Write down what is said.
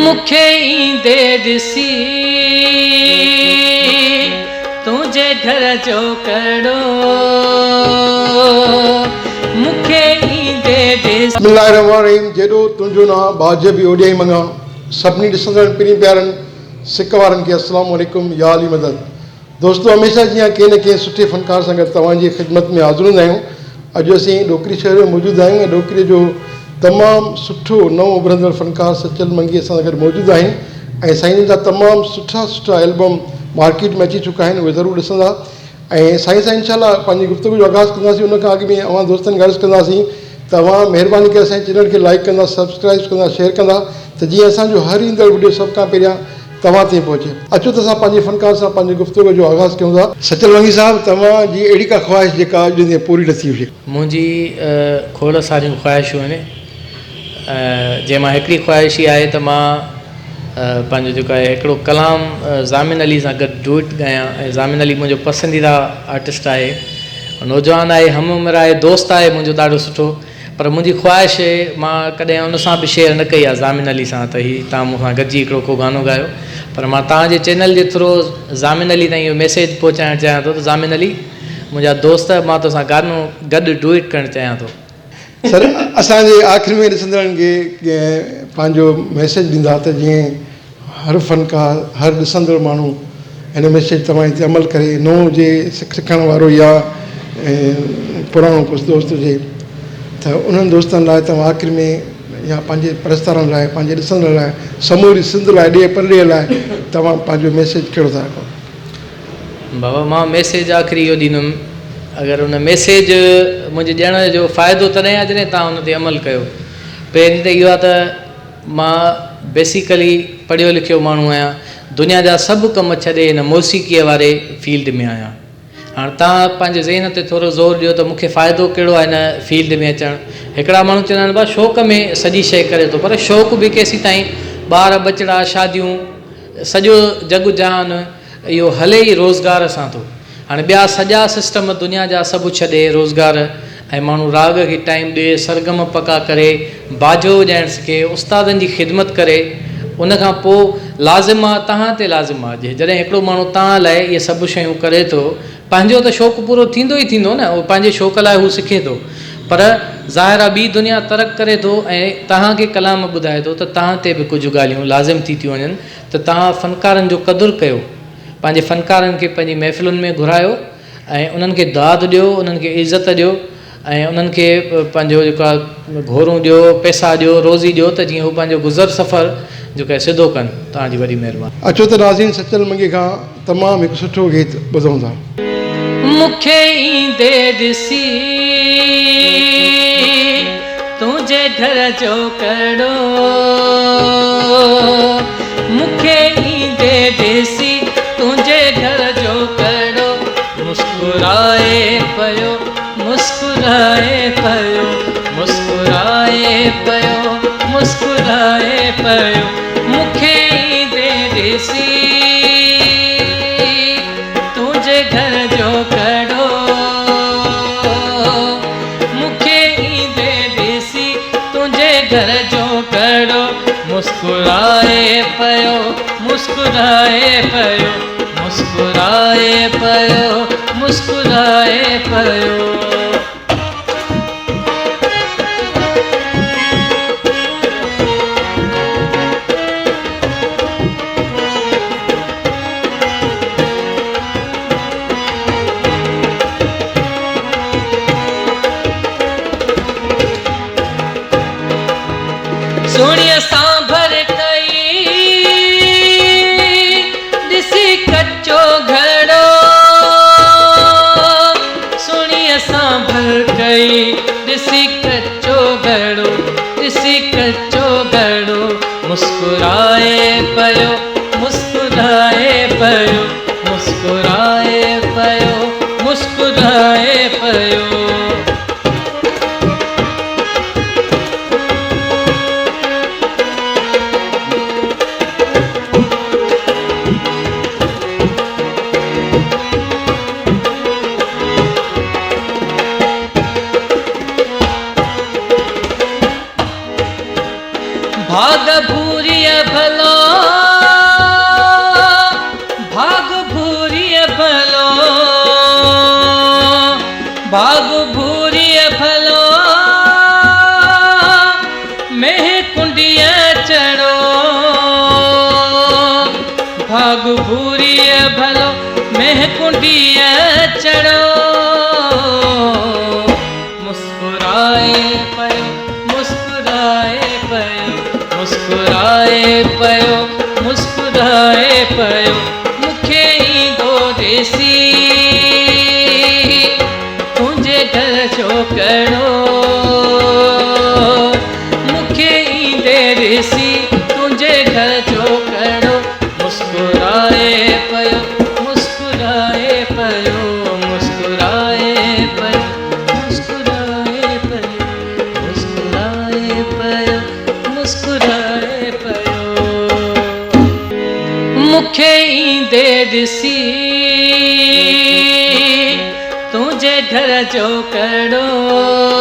मुखे ईंदे ॾिसी तुझे घर जो कड़ो मुखे ईंदे ॾिसी। बिस्मिल्लाहिर्रहमानिर्रहीम। जेॾो तुंहिंजो नाम बाज बि ओॾे ई मङा। सभिनी ॾिसंदड़नि पिणी प्यारनि सिक वारनि खे अस्सलाम वालेकुम या अली मदद। दोस्तो, हमेशह जीअं कंहिं न कंहिं सुठे फ़नकार सां गॾु तव्हांजी ख़िदमत में हाज़िर हूंदा आहियूं। अॼु असीं ॾोकरी शहर में मौजूदु आहियूं ऐं ॾोकरीअ जो तमामु सुठो नओं उभरंदड़ फ़नकार सचल मंगी असां सां गॾु मौजूदु आहिनि ऐं साईं जा तमामु सुठा एल्बम मार्केट में अची चुका आहिनि, उहे ज़रूरु ॾिसंदा। ऐं साईं सां इंशाअल्लाह पंहिंजी गुफ़्तगू जो आगाज़ कंदासीं। उन खां अॻु में अवां दोस्तनि खे अर्ज़ु कंदासीं तव्हां महिरबानी करे असांजे चैनल खे लाइक कंदा, सब्सक्राइब कंदा, शेयर कंदा त जीअं असांजो हर ईंदड़ वीडियो सभु खां पहिरियां तव्हां ताईं पहुचे। अचो त असां पंहिंजे फ़नकार सां पंहिंजी गुफ़्तगू जो आगाज़ कयूं था। सचल मंगी साहिबु, तव्हांजी अहिड़ी का ख़्वाहिश जेका अॼु ॾींहुं पूरी नथी हुजे? मुंहिंजी खोड़ सारियूं ख़्वाहिशूं आहिनि, जंहिंमां हिकिड़ी ख़्वाहिश ई आहे त मां पंहिंजो जेको आहे हिकिड़ो कलाम ज़ामिन अली सां गॾु डुएट ॻायां। ऐं ज़ामिन अली मुंहिंजो पसंदीदा आर्टिस्ट आहे, नौजवान आहे, हम उमिरि आहे, दोस्त आहे मुंहिंजो ॾाढो सुठो। पर मुंहिंजी ख़्वाहिश मां कॾहिं उन सां बि शेयर न कई आहे ज़ामिन अली सां त ही तव्हां मूंसां गॾिजी हिकिड़ो को गानो ॻायो। पर मां तव्हांजे चैनल जे थ्रू ज़ामिन अली ताईं इहो मैसेज पहुचाइणु चाहियां थो त ज़ामिन अली मुंहिंजा दोस्त, मां तोसां गानो गॾु डुएट करणु चाहियां थो। सर, असांजे आख़िरि में ॾिसंदड़नि खे पंहिंजो मैसेज ॾींदा त जीअं हर फ़नकार, हर ॾिसंदड़ माण्हू हिन मैसेज तव्हां ते अमल करे, नओं हुजे, सिखण वारो या पुराणो कुझु दोस्त हुजे त उन्हनि दोस्तनि लाइ तव्हां आख़िरि में या पंहिंजे परस्तारनि लाइ, पंहिंजे ॾिसंदड़ लाइ, समूरी सिंध लाइ, ॾे परॾे लाइ तव्हां पंहिंजो मैसेज कहिड़ो था रखो? बाबा, मां मैसेज आख़िरी इहो ॾींदुमि, अगरि उन मैसेज मुंहिंजे ॾियण जो फ़ाइदो तॾहिं आहे जॾहिं तव्हां उन ते अमल कयो। पहिरीं त इहो आहे त मां बेसिकली पढ़ियो लिखियो माण्हू आहियां, दुनिया जा सभु कम छॾे हिन मौसीक़ीअ वारे फील्ड में आहियां। हाणे तव्हां पंहिंजे ज़हन ते थोरो ज़ोर ॾियो त मूंखे फ़ाइदो कहिड़ो आहे हिन फील्ड में अचणु। हिकिड़ा माण्हू चवंदा आहिनि भाउ शौक़ में सॼी शइ करे थो, पर शौक़ बि केसीं ताईं, ॿार बचिड़ा शादियूं सॼो जग जहान इहो हले ई रोज़गार सां थो। हाणे ॿिया सॼा सिस्टम दुनिया जा सभु छॾे रोज़गार ऐं माण्हू राग खे टाइम ॾिए, सरगम पका करे, बाजो वॼाइणु सिखे, उस्तादनि जी ख़िदमत करे, उनखां पोइ लाज़िम आहे तव्हां ते लाज़िम आहे जॾहिं हिकिड़ो माण्हू तव्हां लाइ इहे सभु शयूं करे थो, पंहिंजो त शौक़ु पूरो थींदो ई थींदो न, उहो पंहिंजे शौक़ लाइ हू सिखे थो। पर ज़ाहिर आहे ॿी दुनिया तरक़ करे थो ऐं तव्हांखे कलाम ॿुधाए थो त तव्हां ते बि कुझु ॻाल्हियूं लाज़िम थी थियूं वञनि त तव्हां फ़नकारनि जो क़दुरु कयो, पंहिंजे फ़नकारनि खे पंहिंजी महफ़िलुनि में घुरायो ऐं उन्हनि खे दाद ॾियो, उन्हनि खे इज़त ॾियो ऐं उन्हनि खे पंहिंजो जेको आहे घोरूं ॾियो, पैसा ॾियो, रोज़ी ॾियो त जीअं हू पंहिंजो गुज़र सफ़र जेको आहे सिधो कनि। तव्हांजी वॾी महिरबानी। अचो त नाज़रीन, सचल मंगी खां तमामु हिकु सुठो गीत ॿुधूं था। मुखे ईंदे ॾिसी तुझे घर जो कड़ो मुखे ईंदे ॾिसी तुझे घर जो कड़ो मुस्कुराए पियो, मुस्कुराए पियो, मुस्कुराए पियो, मुस्कुराए पियो, मुखे ईंदे ॾिसी तुझे घर जो कड़ो मुखे ईंदे ॾिसी तुझे घर जो कड़ो मुस्कुराए पियो, मुस्कुराए पियो, मुस्कुराए पियो, मुस्कुराए पियो। सुणिय सांभर कई ॾिसी कच्चो घड़ो, सुणिय सांभर कई ॾिसी कच्चो घड़ो, ॾिसी कच्चो घड़ो मुस्कुराए पियो, मुस्कुराए पियो, मुस्कुराए पियो, मुस्कुराए पियो। भाग भू भूरिय भलो, भाग भूरिय भलो, भाग भूरिय भलो, मेह कुंडिय चढ़ो, भाग भूरिय भलो, मेह कुंडिय चढ़ो। मुस्कुराए पयो, मुस्कुराए पयो, मुस्कुराए पयो, मुस्कुराए पयो, मुखे ईंदो ॾिसी तुंहिंजे घर जो कड़ो, मुखे ईंदे ॾिसी तुंहिंजे घर जो कड़ो। मुस्कुराए पयो, मुस्कुराए पयो, मुस्कुराए पयो, मुस्कुराए पयो, मुस्कुराए पयो, मुस्कुराए पयो, मुखे ईंदे ॾिसी तुंहिंजे घर जो कड़ो।